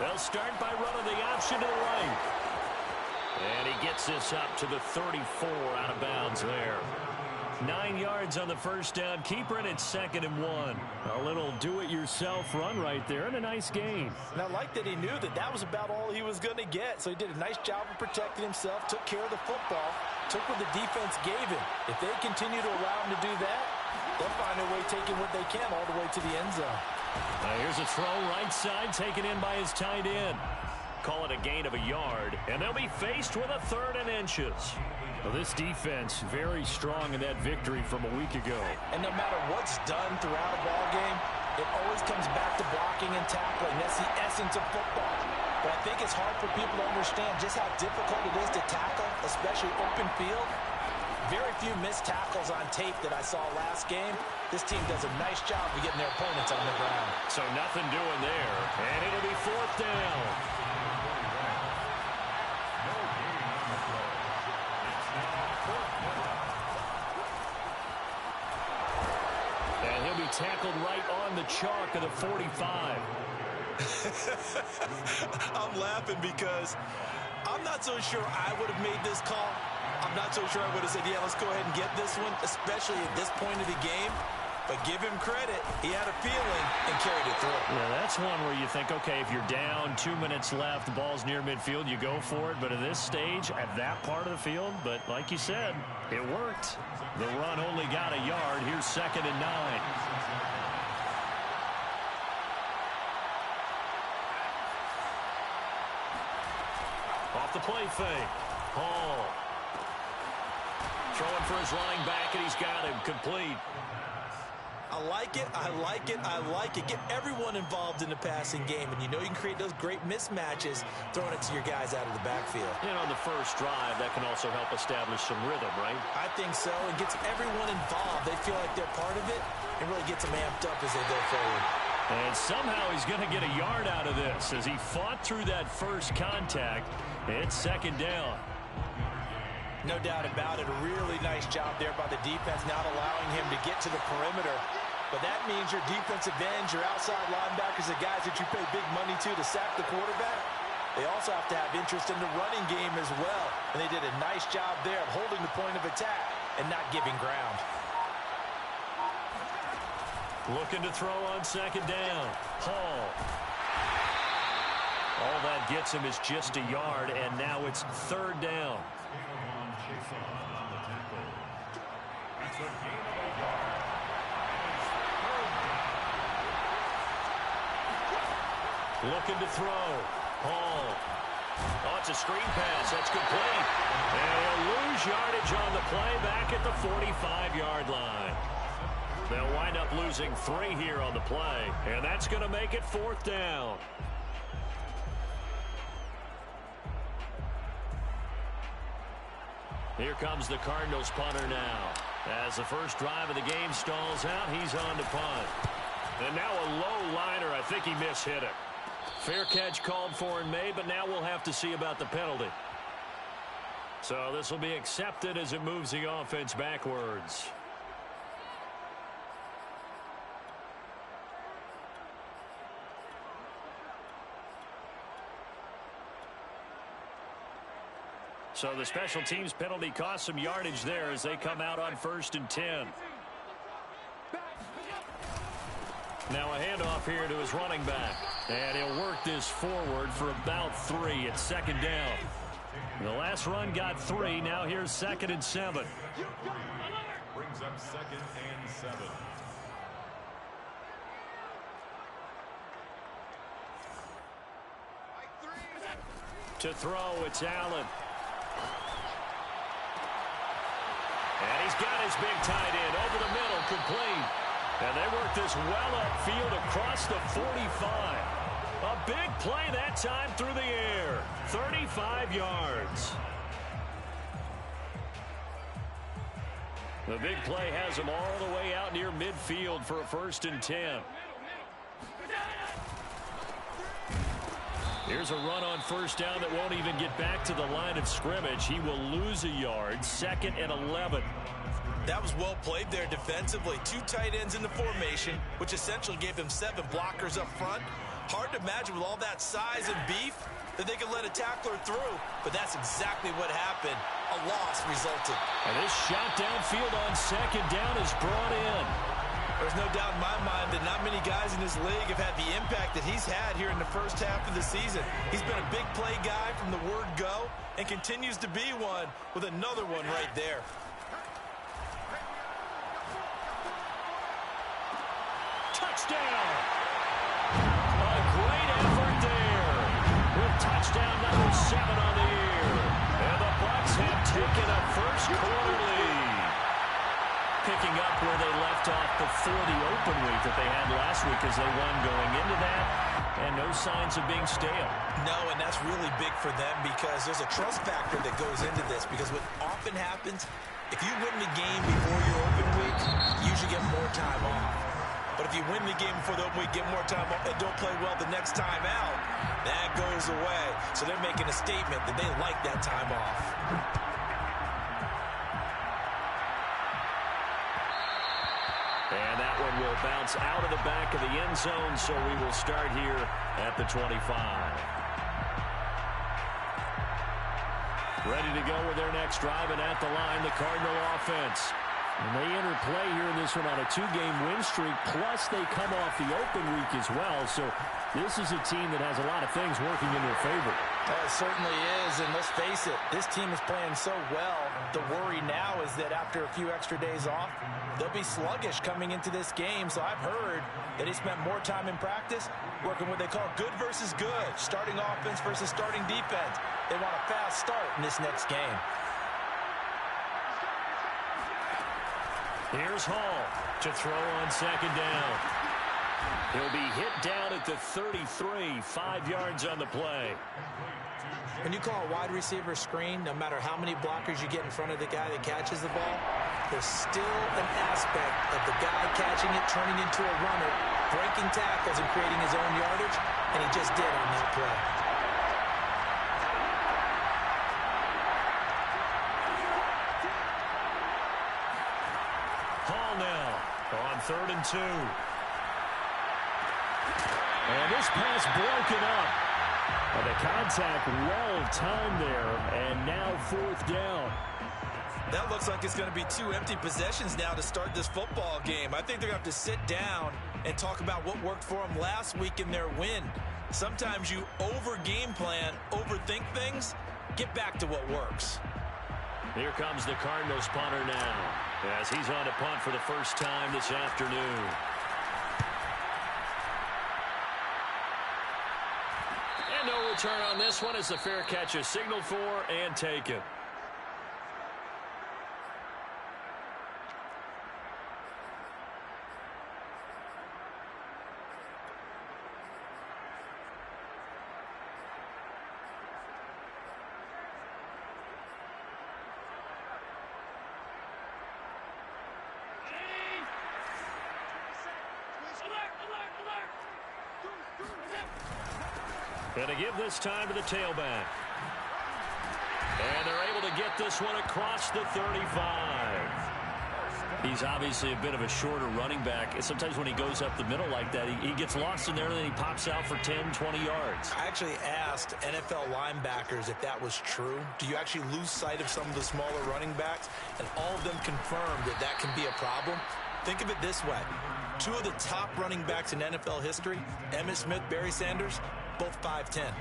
They'll start by running the option to the right. And he gets this up to the 34 out of bounds there. 9 yards on the first down. Keeper it at 2nd and 1. A little do-it-yourself run right there and a nice gain. And I like that he knew that that was about all he was going to get. So he did a nice job of protecting himself, took care of the football, took what the defense gave him. If they continue to allow him to do that, they'll find a way taking what they can all the way to the end zone. Now here's a throw right side taken in by his tight end. Call it a gain of a yard, and they'll be faced with a 3rd and inches. Well, this defense very strong in that victory from a week ago. And no matter what's done throughout a ball game, it always comes back to blocking and tackling. That's the essence of football. But I think it's hard for people to understand just how difficult it is to tackle, especially open field. Very few missed tackles on tape that I saw last game. This team does a nice job of getting their opponents on the ground. So nothing doing there, and it'll be 4th down. And he'll be tackled right on the chalk of the 45. I'm laughing because I'm not so sure I would have made this call. I'm not so sure I would have said, yeah, let's go ahead and get this one, especially at this point of the game. But give him credit. He had a feeling and carried it through. Yeah, that's one where you think, okay, if you're down, 2 minutes left, the ball's near midfield, you go for it. But at this stage, at that part of the field, but like you said, it worked. The run only got a yard. Here's 2nd and 9. Off the play fake. Hall. Throwing for his running back, and he's got him complete. I like it, I like it, I like it. Get everyone involved in the passing game, and you know you can create those great mismatches throwing it to your guys out of the backfield. And on the first drive, that can also help establish some rhythm, right? I think so. It gets everyone involved. They feel like they're part of it and really gets them amped up as they go forward. And somehow he's going to get a yard out of this as he fought through that first contact. It's 2nd down. No doubt about it. A really nice job there by the defense, not allowing him to get to the perimeter. But that means your defensive ends, your outside linebackers, the guys that you pay big money to sack the quarterback, they also have to have interest in the running game as well. And they did a nice job there of holding the point of attack and not giving ground. Looking to throw on 2nd down. Hall. All that gets him is just a yard, and now it's 3rd down. Looking to throw. Hall. Oh, it's a screen pass. That's complete. And he'll lose yardage on the play back at the 45-yard line. They'll wind up losing 3 here on the play, and that's going to make it 4th down. Here comes the Cardinals punter now. As the first drive of the game stalls out, he's on to punt. And now a low liner. I think he mishit it. Fair catch called for and made, but now we'll have to see about the penalty. So this will be accepted as it moves the offense backwards. So the special teams penalty cost some yardage there as they come out on 1st and 10. Now a handoff here to his running back. And he'll work this forward for about 3. It's 2nd down. The last run got 3. Now here's 2nd and 7. Brings up 2nd and 7. To throw, it's Allen. And he's got his big tight end over the middle, complete. And they work this well upfield across the 45. A big play that time through the air. 35 yards. The big play has him all the way out near midfield for a 1st and 10. Here's a run on 1st down that won't even get back to the line of scrimmage. He will lose a yard. 2nd and 11. That was well played there defensively. 2 tight ends in the formation, which essentially gave them 7 blockers up front. Hard to imagine with all that size and beef that they could let a tackler through, but that's exactly what happened. A loss resulted. And this shot downfield on second down is brought in. There's no doubt in my mind that not many guys in this league have had the impact that he's had here in the first half of the season. He's been a big play guy from the word go and continues to be one with another one right there. Touchdown! A great effort there with touchdown number 7 on the year. And the Bucs have taken a first quarter lead. Picking up where they left off before the open week that they had last week as they won going into that. And no signs of being stale. No, and that's really big for them because there's a trust factor that goes into this. Because what often happens, if you win the game before your open week, you usually get more time off. But if you win the game before the open week, get more time off, and don't play well the next time out, that goes away. So they're making a statement that they like that time off. And that one will bounce out of the back of the end zone, so we will start here at the 25. Ready to go with their next drive, and at the line, the Cardinal offense. And they enter play here in this one on a 2-game win streak, plus they come off the open week as well. So this is a team that has a lot of things working in their favor. It certainly is, and let's face it, this team is playing so well. The worry now is that after a few extra days off, they'll be sluggish coming into this game. So I've heard that he spent more time in practice working what they call good versus good, starting offense versus starting defense. They want a fast start in this next game. Here's Hall to throw on second down. He'll be hit down at the 33, 5 yards on the play. When you call a wide receiver screen, no matter how many blockers you get in front of the guy that catches the ball, there's still an aspect of the guy catching it, turning into a runner, breaking tackles and creating his own yardage, and he just did on that play. Hall now on 3rd and 2. And this pass broken up. And the contact well timed there, and now 4th down. That looks like it's going to be 2 empty possessions now to start this football game. I think they're going to have to sit down and talk about what worked for them last week in their win. Sometimes you over-game plan, overthink things, get back to what works. Here comes the Cardinals punter now, as he's on to punt for the first time this afternoon. And no return on this one as the fair catch is signaled for and taken. And to give this time to the tailback. And they're able to get this one across the 35. He's obviously a bit of a shorter running back. Sometimes when he goes up the middle like that, he gets lost in there and then he pops out for 10, 20 yards. I actually asked NFL linebackers if that was true. Do you actually lose sight of some of the smaller running backs? And all of them confirmed that that can be a problem. Think of it this way. 2 of the top running backs in NFL history, Emmitt Smith, Barry Sanders, both 5'10".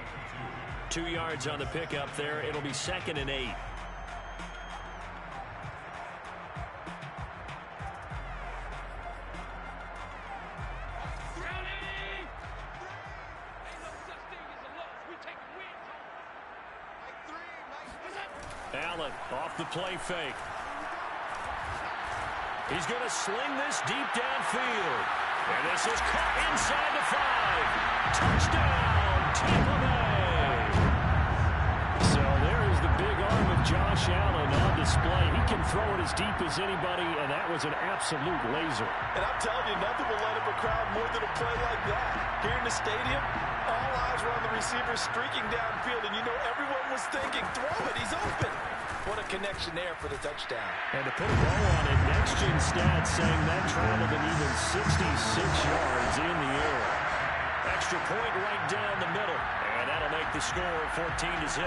2 yards on the pickup there. It'll be 2nd and 8. Allen off the play fake. He's going to sling this deep downfield. And this is caught inside the 5. Touchdown, Tampa Bay. So there is the big arm of Josh Allen on display. He can throw it as deep as anybody, and that was an absolute laser. And I'm telling you, nothing will light up a crowd more than a play like that. Here in the stadium, all eyes were on the receiver streaking downfield, and you know everyone was thinking, throw it, he's open. What a connection there for the touchdown. And to put a bow on it, Next Gen Stats saying that traveled an even 66 yards in the air. Extra point right down the middle. And that'll make the score 14-0.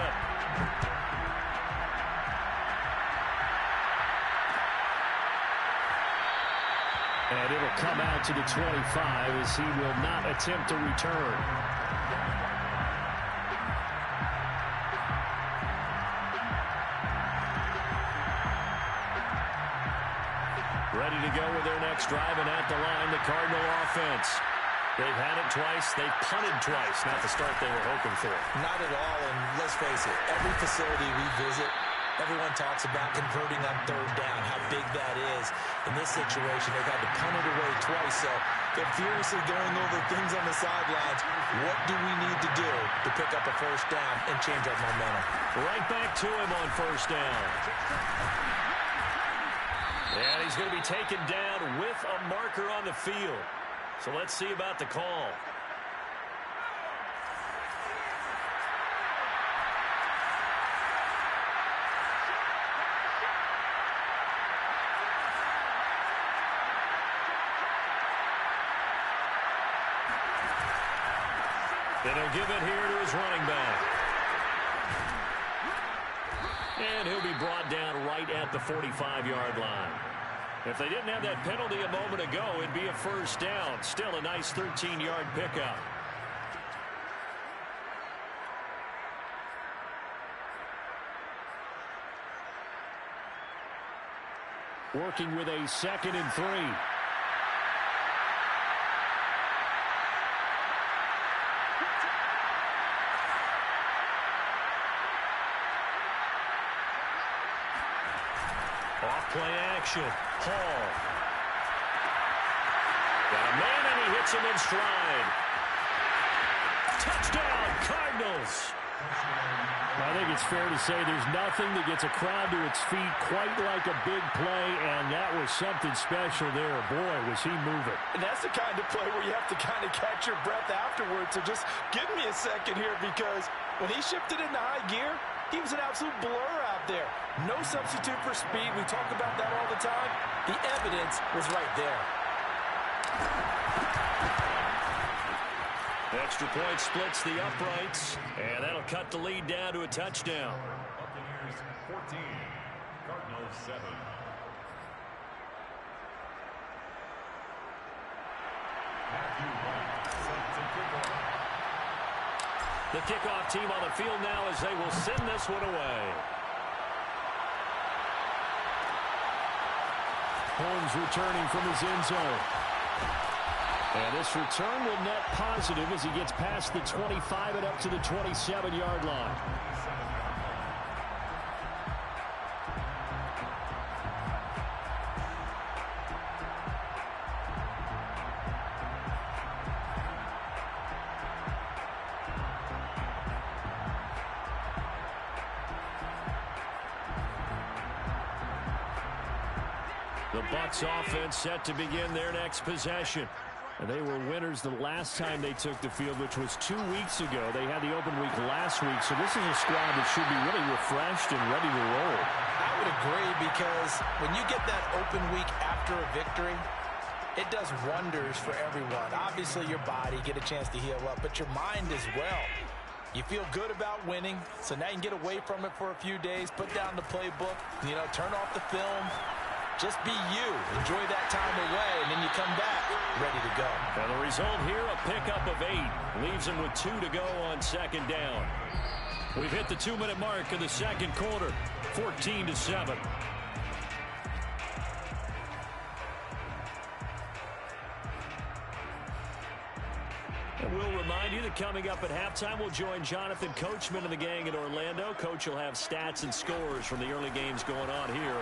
And it'll come out to the 25 as he will not attempt to return. Ready to go with their next drive, and at the line, the Cardinal offense. They've had it twice. They've punted twice. Not the start they were hoping for. Not at all, and let's face it, every facility we visit, everyone talks about converting on third down, how big that is. In this situation, they've had to punt it away twice, so they're furiously going over things on the sidelines. What do we need to do to pick up a first down and change our momentum? Right back to him on first down. And he's going to be taken down with a marker on the field. So let's see about the call. Then he'll give it here to his running back. And he'll be brought down right at the 45-yard line. If they didn't have that penalty a moment ago, it'd be a first down. Still a nice 13-yard pickup. Working with a 2nd and 3. Off-play action. Hall. Got a man, and he hits him in stride. Touchdown, Cardinals. I think it's fair to say there's nothing that gets a crowd to its feet quite like a big play, and that was something special there. Boy, was he moving. And that's the kind of play where you have to kind of catch your breath afterwards. So just give me a second here, because when he shifted into high gear, he was an absolute blur out there. No substitute for speed. We talk about that all the time. The evidence was right there. Extra point splits the uprights, and that'll cut the lead down to a touchdown. Buccaneers 14, Cardinals 7. Matthew White set to kick off. The kickoff team on the field now as they will send this one away. Holmes returning from his end zone. And this return will net positive as he gets past the 25 and up to the 27-yard line. The Bucs offense set to begin their next possession. And they were winners the last time they took the field, which was 2 weeks ago. They had the open week last week, so this is a squad that should be really refreshed and ready to roll. I would agree, because when you get that open week after a victory, it does wonders for everyone. Obviously, your body, get a chance to heal up, but your mind as well. You feel good about winning, so now you can get away from it for a few days, put down the playbook, turn off the film. Just be you. Enjoy that time away, and then you come back ready to go. And the result here, a pickup of 8. Leaves them with 2 to go on second down. We've hit the 2-minute mark of the second quarter, 14-7. And we'll remind you that coming up at halftime, we'll join Jonathan Coachman and the gang in Orlando. Coach will have stats and scores from the early games going on here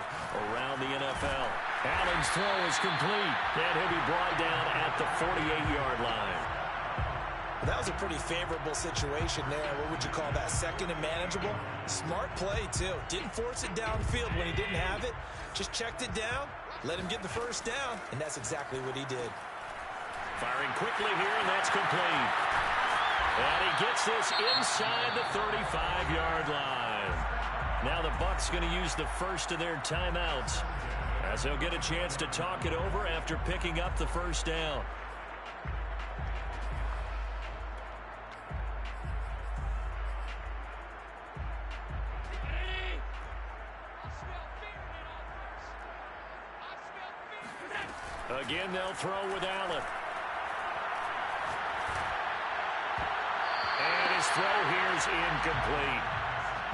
around the NFL. Allen's throw is complete, and he'll be brought down at the 48-yard line. That was a pretty favorable situation there. What would you call that? Second and manageable? Smart play, too. Didn't force it downfield when he didn't have it. Just checked it down, let him get the first down, and that's exactly what he did. Firing quickly here, and that's complete. And he gets this inside the 35-yard line. Now the Bucs going to use the first of their timeouts, as they'll get a chance to talk it over after picking up the first down. Again, they'll throw with Allen. And his throw here is incomplete.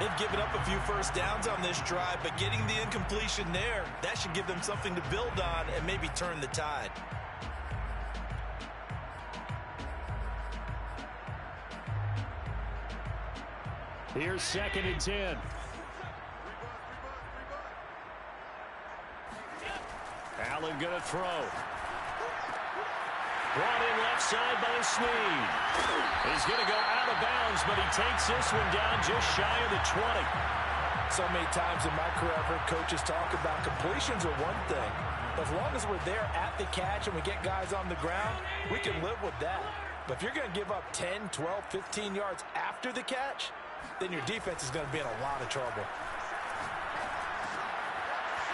They've given up a few first downs on this drive, but getting the incompletion there, that should give them something to build on and maybe turn the tide. Here's 2nd and 10. Allen going to throw. Brought in left side by Snead. He's going to go out of bounds, but he takes this one down just shy of the 20. So many times in my career, I've heard coaches talk about completions are one thing. As long as we're there at the catch and we get guys on the ground, we can live with that. But if you're going to give up 10, 12, 15 yards after the catch, then your defense is going to be in a lot of trouble.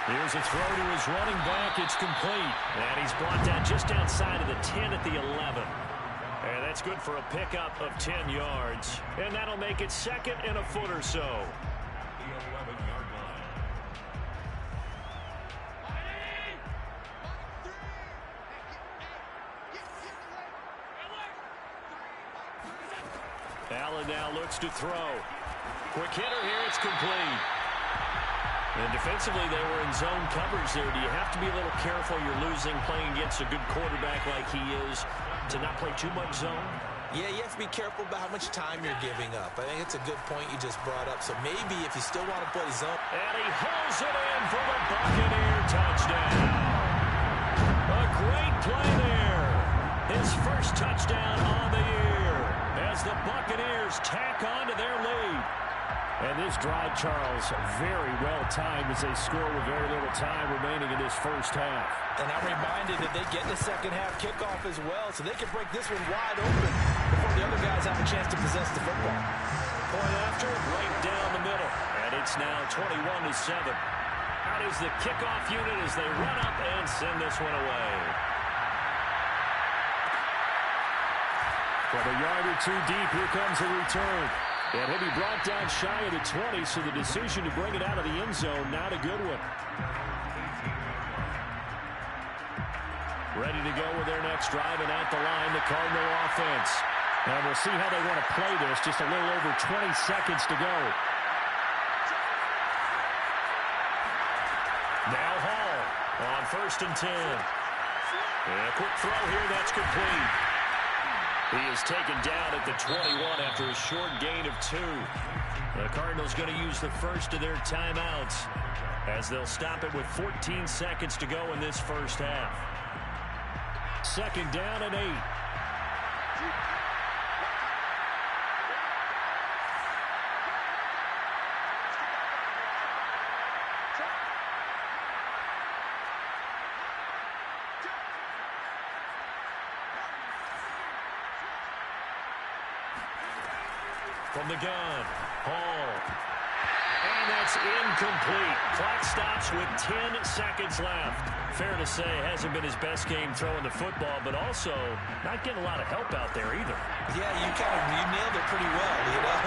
Here's a throw to his running back. It's complete. And he's brought down just outside of the 10 at the 11. And that's good for a pickup of 10 yards. And that'll make it 2nd and a foot or so. The 11-yard line. Allen now looks to throw. Quick hitter here. It's complete. And defensively, they were in zone coverage there. Do you have to be a little careful? You're losing playing against a good quarterback like he is to not play too much zone? Yeah, you have to be careful about how much time you're giving up. I think it's a good point you just brought up. So maybe if you still want to play zone. And he hauls it in for the Buccaneer touchdown. A great play there. His first touchdown on the year as the Buccaneers tack on to their lead. And this drive, Charles, very well timed as they score with very little time remaining in this first half. And I'm reminded that they get the second half kickoff as well, so they can break this one wide open before the other guys have a chance to possess the football. Point after, right down the middle. And it's now 21-7. Out is the kickoff unit as they run up and send this one away. From a yard or two deep, here comes a return. And he'll be brought down shy of the 20, so the decision to bring it out of the end zone, not a good one. Ready to go with their next drive, and at the line, the Cardinal offense. And we'll see how they want to play this. Just a little over 20 seconds to go. Now Hall on 1st and 10. And a quick throw here, that's complete. He is taken down at the 21 after a short gain of 2. The Cardinals going to use the first of their timeouts as they'll stop it with 14 seconds to go in this first half. 2nd down and 8. From the gun, Hall. And that's incomplete. Clock stops with 10 seconds left. Fair to say, hasn't been his best game throwing the football, but also not getting a lot of help out there either. Yeah, you nailed it pretty well, you know.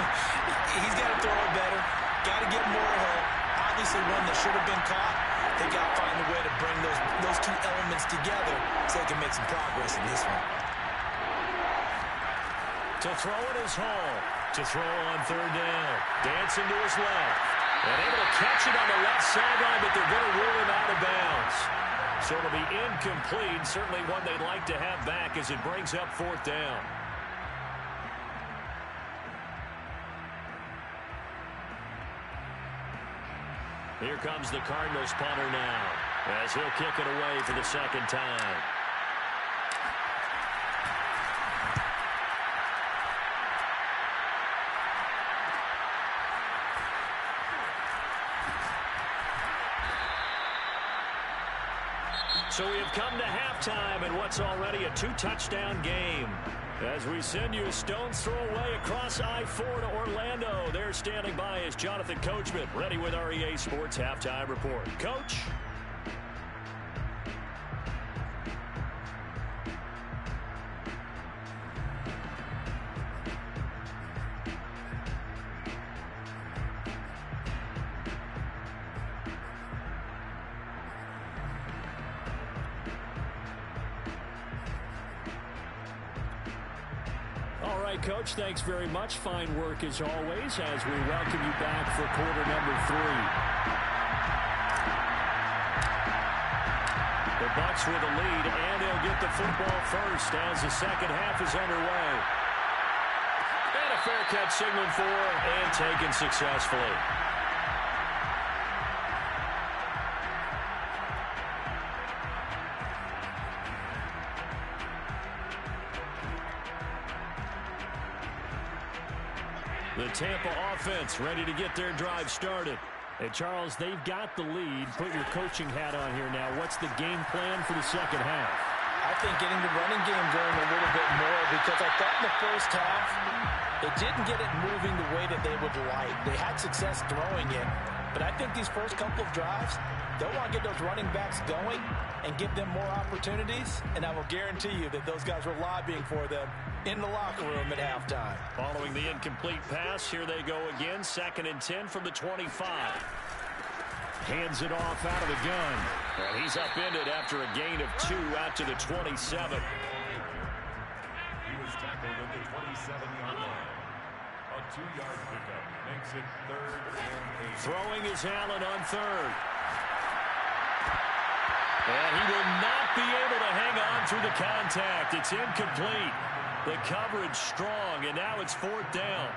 He's got to throw it better. Got to get more help. Obviously one that should have been caught. They got to find a way to bring those two elements together so they can make some progress in this one. To throw it is Hall. To throw on 3rd down. Dancing to his left. And able to catch it on the left sideline, but they're going to rule him out of bounds. So it'll be incomplete. Certainly one they'd like to have back as it brings up 4th down. Here comes the Cardinals punter now as he'll kick it away for the 2nd time. So we have come to halftime in what's already a 2-touchdown game. As we send you a stone's throw away across I-4 to Orlando. There standing by is Jonathan Coachman, ready with our EA Sports Halftime Report. Coach? right, Coach, thanks very much. Fine work as always as we welcome you back for quarter number 3. The Bucs with a lead, and they'll get the football first as the second half is underway. And a fair catch signaled for and taken successfully. The Tampa offense ready to get their drive started. Hey, Charles, they've got the lead. Put your coaching hat on here now. What's the game plan for the second half? I think getting the running game going a little bit more, because I thought in the first half it didn't get it moving the way that they would like. They had success throwing it, but I think these first couple of drives, they'll want to get those running backs going and give them more opportunities, and I will guarantee you that those guys were lobbying for them in the locker room at halftime. Following the incomplete pass, here they go again. 2nd and 10 from the 25. Hands it off out of the gun. And he's upended after a gain of 2 out to the 27. He was tackled at the 27-yard line. A 2-yard pickup makes it 3rd and 8. Throwing is Allen on 3rd. And he will not be able to hang on through the contact. It's incomplete. The coverage strong, and now it's 4th down.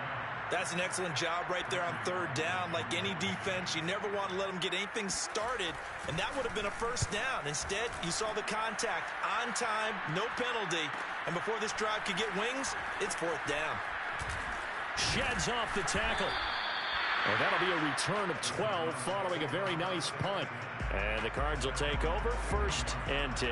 That's an excellent job right there on 3rd down. Like any defense, you never want to let them get anything started, and that would have been a 1st down. Instead, you saw the contact on time, no penalty, and before this drive could get wings, it's 4th down. Sheds off the tackle. And that'll be a return of 12 following a very nice punt. And the Cards will take over 1st and 10.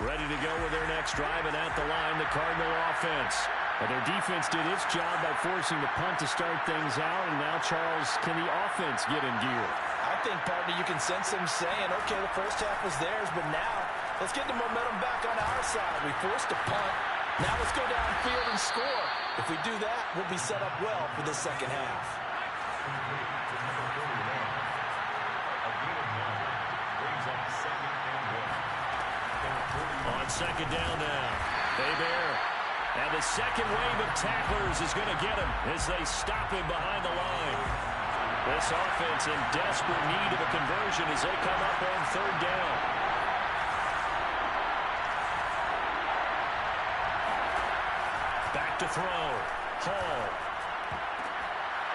Ready to go with their next drive, and at the line, the Cardinal offense. And their defense did its job by forcing the punt to start things out, and now, Charles, can the offense get in gear? I think, partner, you can sense them saying, okay, the first half was theirs, but now let's get the momentum back on our side. We forced a punt. Now let's go downfield and score. If we do that, we'll be set up well for the second half. On 2nd down now, Hebert. And the second wave of tacklers is going to get him as they stop him behind the line. This offense in desperate need of a conversion as they come up on 3rd down. Back to throw. Hall.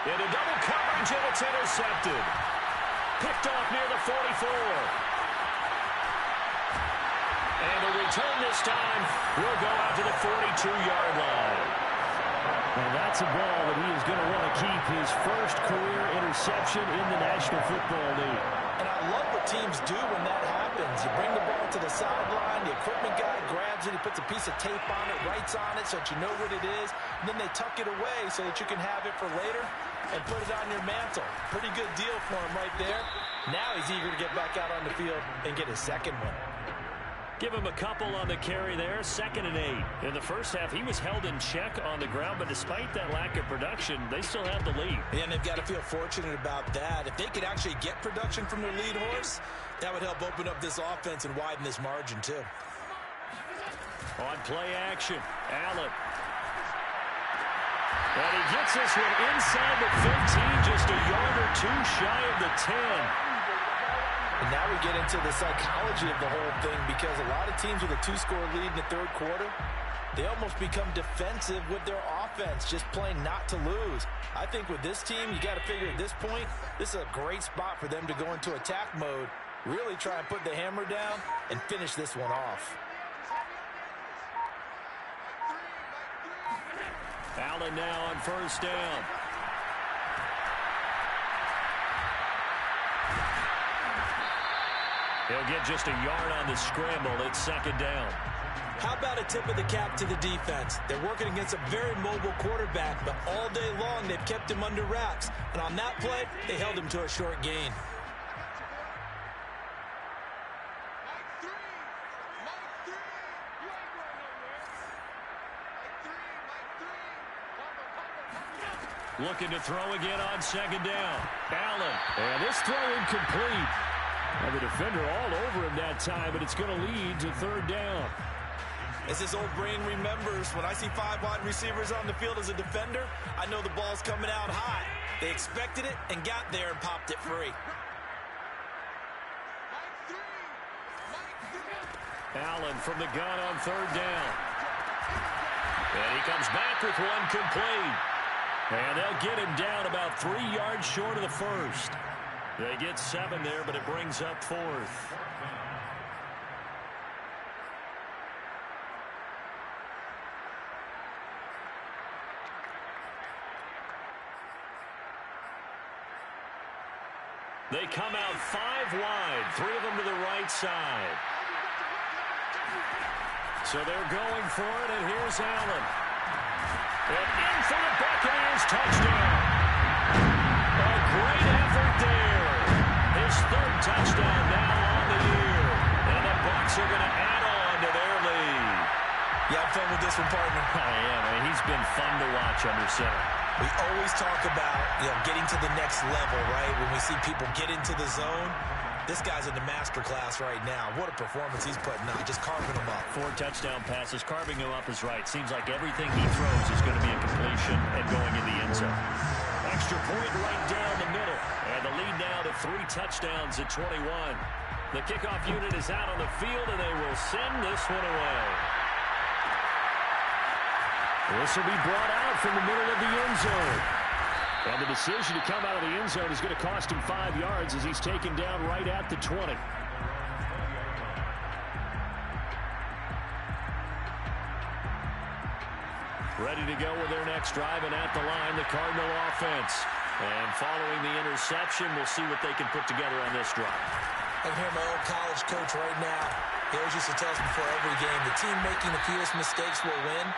Into double coverage, and it's intercepted. Picked off near the 44. And a return this time will go out to the 42-yard line. And that's a ball that he is going to want to keep, his first career interception in the National Football League. And I love what teams do when that happens. You bring the ball to the sideline, the equipment guy grabs it, he puts a piece of tape on it, writes on it so that you know what it is, and then they tuck it away so that you can have it for later and put it on your mantle. Pretty good deal for him right there. Now he's eager to get back out on the field and get his second one. Give him a couple on the carry there, 2nd and 8. In the first half, he was held in check on the ground, but despite that lack of production, they still have the lead. And they've got to feel fortunate about that. If they could actually get production from their lead horse, that would help open up this offense and widen this margin too. On play action, Allen. And he gets this one inside the 15, just a yard or 2 shy of the 10. And now we get into the psychology of the whole thing, because a lot of teams with a 2-score lead in the 3rd quarter, they almost become defensive with their offense, just playing not to lose. I think with this team, you got to figure at this point, this is a great spot for them to go into attack mode, really try and put the hammer down and finish this one off. Allen now on 1st down. He'll get just a yard on the scramble. It's 2nd down. How about a tip of the cap to the defense? They're working against a very mobile quarterback, but all day long they've kept him under wraps. And on that play, they held him to a short gain. Looking to throw again on 2nd down. Allen. And this throw incomplete. And the defender all over him that time, but it's going to lead to 3rd down. As this old brain remembers, when I see 5 wide receivers on the field as a defender, I know the ball's coming out high. They expected it and got there and popped it free. Allen from the gun on 3rd down. And he comes back with one complete. And they'll get him down about 3 yards short of the first. They get 7 there, but it brings up 4th. They come out 5 wide, 3 of them to the right side. So they're going for it, and here's Allen. And in for the Buccaneers touchdown. A great effort there. His 3rd touchdown now on the year. And the Bucs are going to add on to their lead. You have fun with this one, partner? I am. I mean, he's been fun to watch under center. We always talk about, getting to the next level, right? When we see people get into the zone, this guy's in the master class right now. What a performance he's putting on, just carving them up. 4 touchdown passes, carving him up is right. Seems like everything he throws is going to be a completion and going in the end zone. Extra point right down the middle. And the lead now to 3 touchdowns at 21. The kickoff unit is out on the field, and they will send this one away. This will be brought out from the middle of the end zone. And the decision to come out of the end zone is going to cost him 5 yards as he's taken down right at the 20. Ready to go with their next drive, and at the line, the Cardinal offense. And following the interception, we'll see what they can put together on this drive. I can hear my old college coach right now. He always used to tell us before every game, the team making the fewest mistakes will win.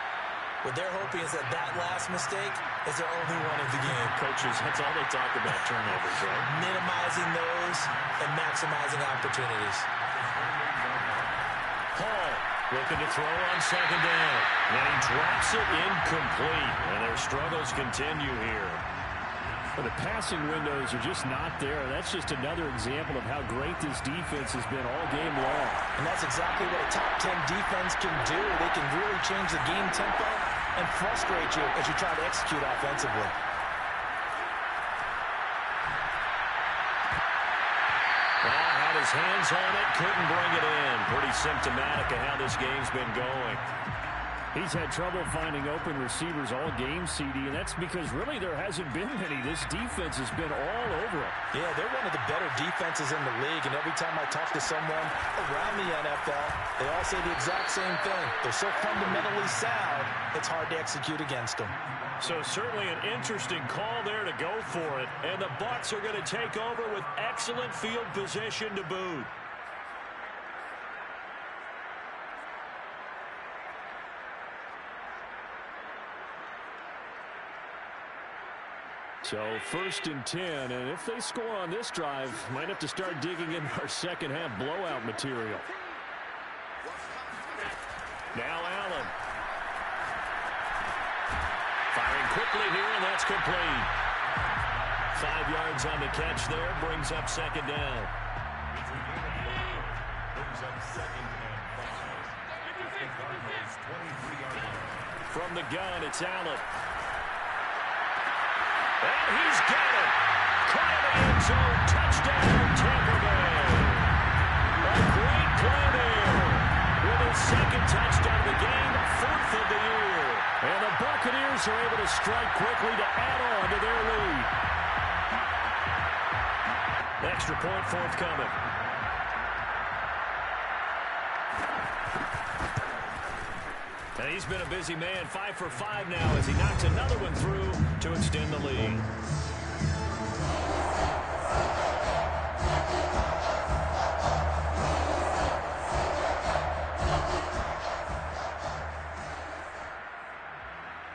What they're hoping is that last mistake is their only one of the game. Coaches, that's all they talk about, turnovers, right? Minimizing those and maximizing opportunities. Paul looking to throw on 2nd down. And he drops it incomplete. And their struggles continue here. Well, the passing windows are just not there. That's just another example of how great this defense has been all game long. And that's exactly what a top 10 defense can do. They can really change the game tempo and frustrate you as you try to execute offensively. Well, had his hands on it, couldn't bring it in. Pretty symptomatic of how this game's been going. He's had trouble finding open receivers all game, CD, and that's because really there hasn't been many. This defense has been all over him. Yeah, they're one of the better defenses in the league, and every time I talk to someone around the NFL, they all say the exact same thing. They're so fundamentally sound, it's hard to execute against them. So certainly an interesting call there to go for it, and the Bucs are going to take over with excellent field position to boot. So 1st and 10, and if they score on this drive, might have to start digging in our second half blowout material. Now Allen. Firing quickly here, and that's complete. 5 yards on the catch there, brings up 2nd down. Brings up 2nd and 5. The Cardinals 23-yard line. From the gun, it's Allen. And he's got it. Caught in the end zone. Touchdown, Tampa Bay. A great play there. With his 2nd touchdown of the game, 4th of the year. And the Buccaneers are able to strike quickly to add on to their lead. Extra point forthcoming. And he's been a busy man, 5 for 5 now as he knocks another one through to extend the lead.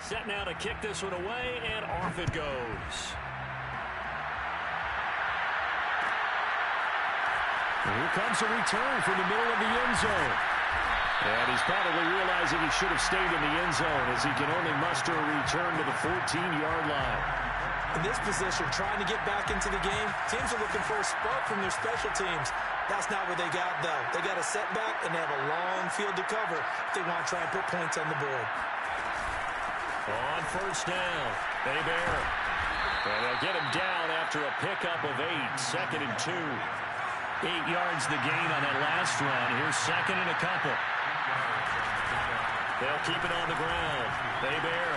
Set now to kick this one away, and off it goes. And here comes a return from the middle of the end zone. And he's probably realizing he should have stayed in the end zone as he can only muster a return to the 14-yard line. In this position, trying to get back into the game, teams are looking for a spark from their special teams. That's not what they got, though. They got a setback, and they have a long field to cover if they want to try and put points on the board. On first down, they bear. And they'll get him down after a pickup of 8, 2nd and 2. 8 yards the gain on that last run. Here's 2nd and a couple. They'll keep it on the ground. They bear.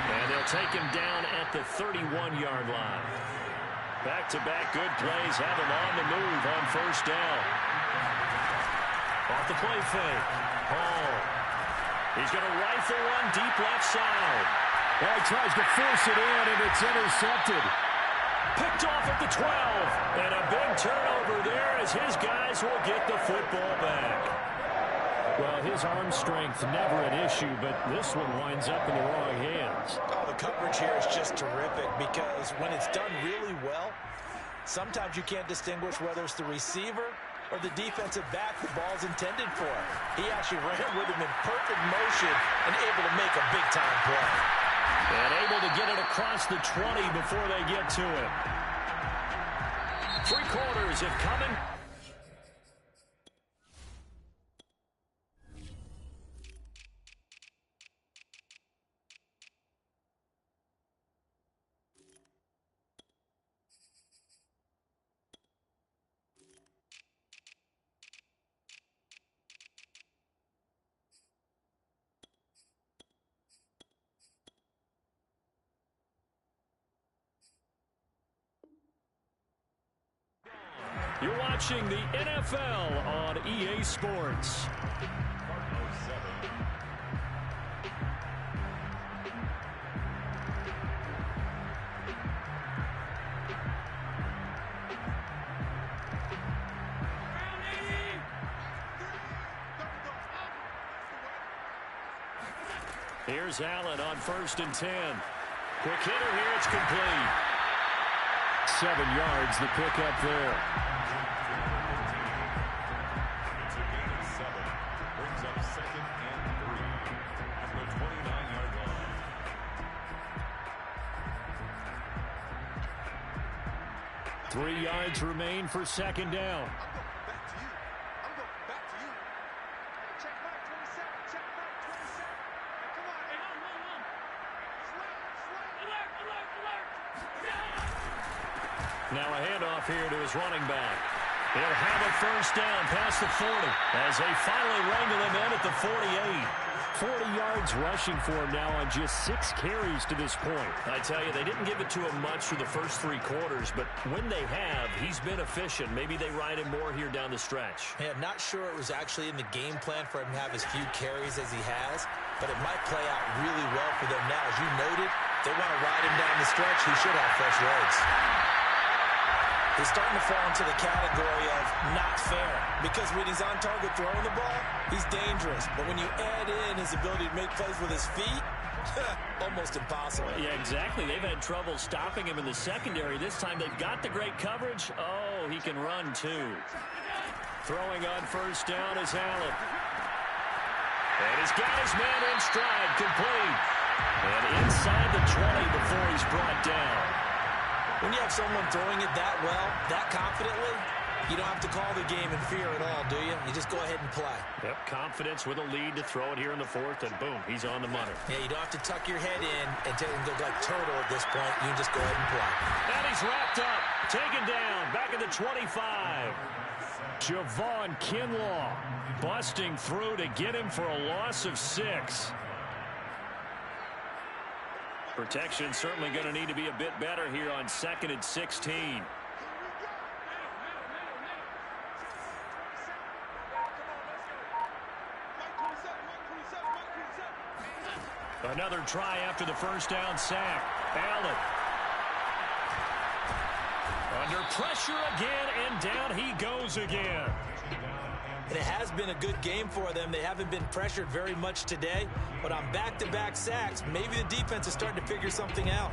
And they'll take him down at the 31-yard line. Back-to-back good plays have him on the move on first down. Off the play fake. Hall. He's going to rifle one deep left side. Well, he tries to force it in, and it's intercepted. Picked off at the 12. And a big turnover there as his guys will get the football back. Well, his arm strength never an issue, but this one winds up in the wrong hands. Oh, the coverage here is just terrific because when it's done really well, sometimes you can't distinguish whether it's the receiver or the defensive back the ball's intended for. He actually ran with him in perfect motion and able to make a big-time play. And able to get it across the 20 before they get to it. 3 quarters have coming. You're watching the NFL on EA Sports. Here's Allen on 1st and 10. Quick hitter here, it's complete. 7 yards, the pickup there. It's a gain of 7. Brings up 2nd and 3 at the 29-yard line. Three yards remain for 2nd down. Now a handoff here to his running back. He'll have a first down past the 40 as they finally wrangle him in at the 48. 40 yards rushing for him now on just 6 carries to this point. I tell you, they didn't give it to him much for the first 3 quarters, but when they have, he's been efficient. Maybe they ride him more here down the stretch. Yeah, not sure it was actually in the game plan for him to have as few carries as he has, but it might play out really well for them now. As you noted, they want to ride him down the stretch. He should have fresh legs. He's starting to fall into the category of not fair because when he's on target throwing the ball, he's dangerous. But when you add in his ability to make plays with his feet, almost impossible. Yeah, exactly. They've had trouble stopping him in the secondary. This time they've got the great coverage. Oh, he can run too. Throwing on first down is Allen. And he's got his man in stride, complete. And inside the 20 before he's brought down. When you have someone throwing it that well, that confidently, you don't have to call the game in fear at all, do you? You just go ahead and play. Yep, confidence with a lead to throw it here in the 4th, and boom, he's on the money. Yeah, you don't have to tuck your head in and go like turtle at this point. You can just go ahead and play. And he's wrapped up, taken down, back at the 25. Javon Kinlaw busting through to get him for a loss of 6. Protection certainly going to need to be a bit better here on 2nd and 16. Another try after the first down sack. Allen. Under pressure again, and down he goes again. And it has been a good game for them. They haven't been pressured very much today, but on back-to-back sacks, maybe the defense is starting to figure something out.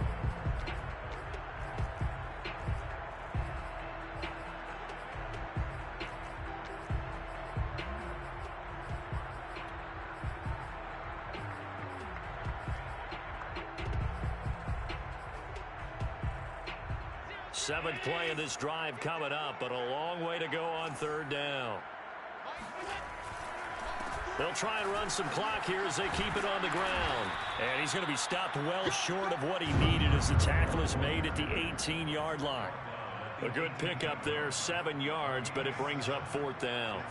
Seventh play of this drive coming up, but a long way to go on third down. They'll try and run some clock here as they keep it on the ground. And he's going to be stopped well short of what he needed as the tackle is made at the 18-yard line. A good pickup there, 7 yards, but it brings up fourth down.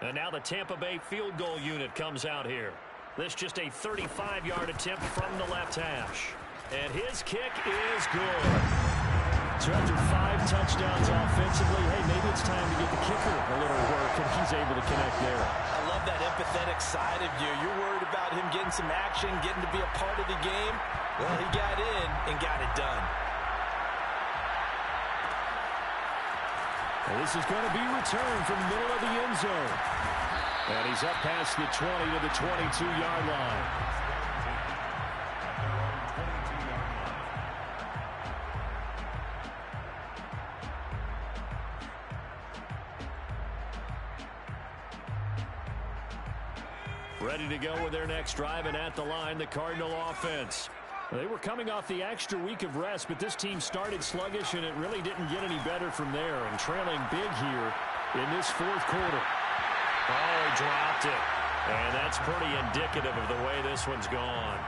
And now the Tampa Bay field goal unit comes out here. This just a 35-yard attempt from the left hash. And his kick is good. So after 5 touchdowns offensively, hey, maybe it's time to get the kicker a little work, and he's able to connect there. I love that empathetic side of you. You're worried about him getting some action, getting to be a part of the game. Well, he got in and got it done. Well, this is going to be returned from the middle of the end zone. And he's up past the 20 to the 22-yard line. Ready to go with their next drive, and at the line, the Cardinal offense. They were coming off the extra week of rest, but this team started sluggish, and it really didn't get any better from there, and trailing big here in this fourth quarter. Oh, he dropped it. And that's pretty indicative of the way this one's gone.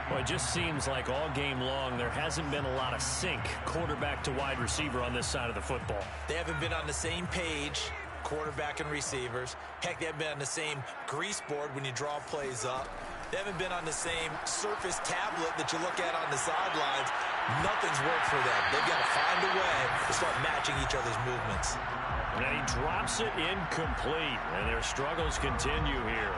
Well, it just seems like all game long there hasn't been a lot of sync quarterback to wide receiver on this side of the football. They haven't been on the same page, quarterback and receivers. Heck, they haven't been on the same grease board when you draw plays up. They haven't been on the same surface tablet that you look at on the sidelines. Nothing's worked for them. They've got to find a way to start matching each other's movements. And he drops it incomplete, and their struggles continue here.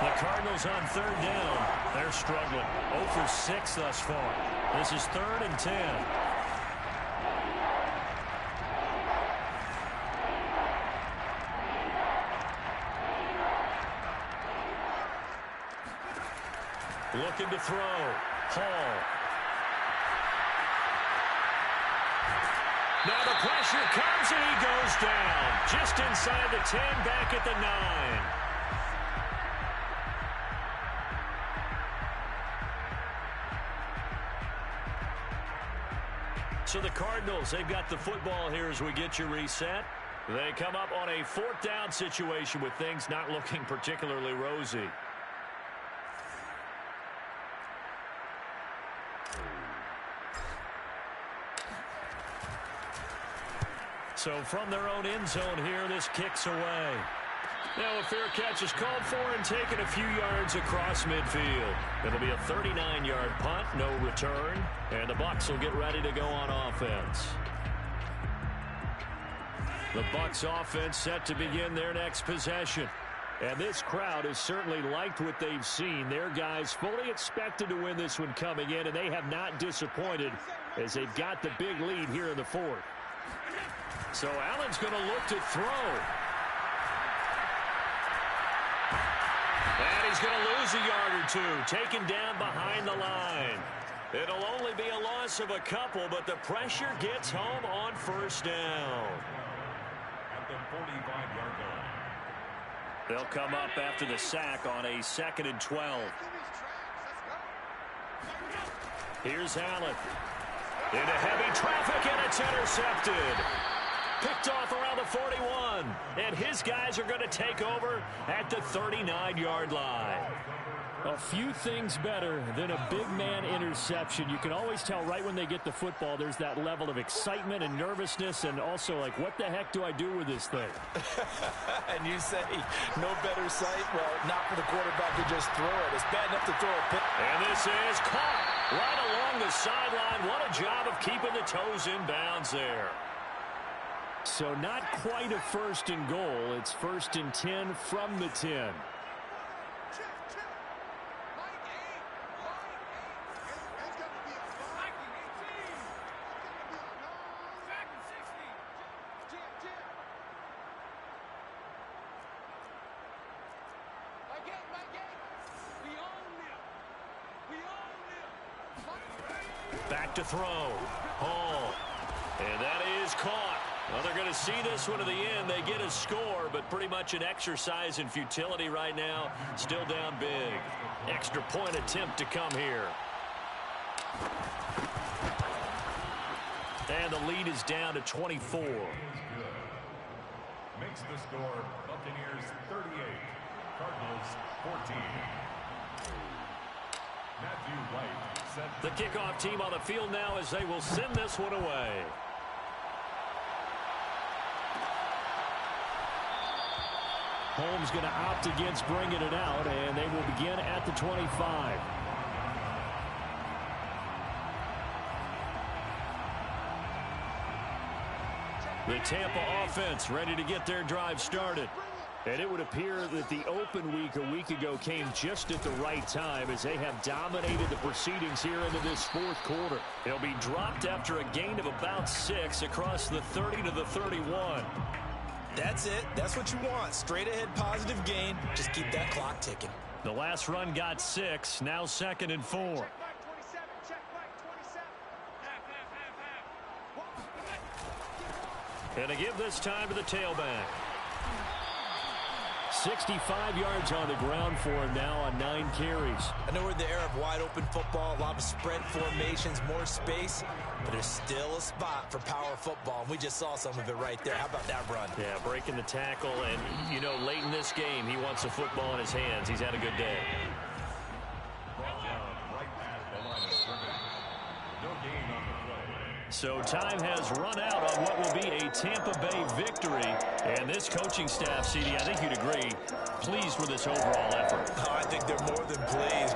The Cardinals on third down. They're struggling. 0 for 6 thus far. This is 3rd and 10. Looking to throw. Hall. Now the pressure comes and he goes down. Just inside the 10, back at the 9. So the Cardinals, they've got the football here as we get you reset. They come up on a 4th down situation with things not looking particularly rosy. So from their own end zone here, this kicks away. Now a fair catch is called for and taken a few yards across midfield. It'll be a 39-yard punt, no return, and the Bucs will get ready to go on offense. The Bucs offense set to begin their next possession. And this crowd has certainly liked what they've seen. Their guys fully expected to win this one coming in, and they have not disappointed as they've got the big lead here in the 4th. So Allen's going to look to throw. And he's going to lose a yard or 2, taken down behind the line. It'll only be a loss of a couple, but the pressure gets home on 1st down. At the 45-yard line. They'll come up after the sack on a 2nd and 12. Here's Allen. Into heavy traffic, and it's intercepted. Picked off around the 41, and his guys are going to take over at the 39-yard line. A few things better than a big man interception. You can always tell right when they get the football, there's that level of excitement and nervousness, and also like, what the heck do I do with this thing? And you say, no better sight? Well, not for the quarterback to just throw it. It's bad enough to throw a pick. And this is caught right along the sideline. What a job of keeping the toes in bounds there. So not quite a 1st and goal. It's 1st and 10 from the 10. Back to throw. Hall. And that is caught. Well, they're going to see this one to the end. They get a score, but pretty much an exercise in futility right now. Still down big. Extra point attempt to come here. And the lead is down to 24. Makes the score Buccaneers 38, Cardinals 14. Matthew White set The kickoff team on the field now as they will send this one away. Holmes going to opt against bringing it out, and they will begin at the 25. The Tampa offense ready to get their drive started. And it would appear that the open week a week ago came just at the right time as they have dominated the proceedings here into this fourth quarter. They'll be dropped after a gain of about 6 across the 30 to the 31. That's it. That's what you want. Straight ahead positive gain. Just keep that clock ticking. The last run got 6. Now 2nd and 4. And to give this time to the tailback. 65 yards on the ground for him now on 9 carries. I know we're in the era of wide open football, a lot of spread formations, more space, but there's still a spot for power football, and we just saw some of it right there. How about that run? Yeah, breaking the tackle, and, you know, late in this game, he wants the football in his hands. He's had a good day. brought down right at the line of scrimmage. No gain on the play. So time has run out on what will be a Tampa Bay victory. And this coaching staff, CD, I think you'd agree, pleased with this overall effort. Oh, I think they're more than pleased.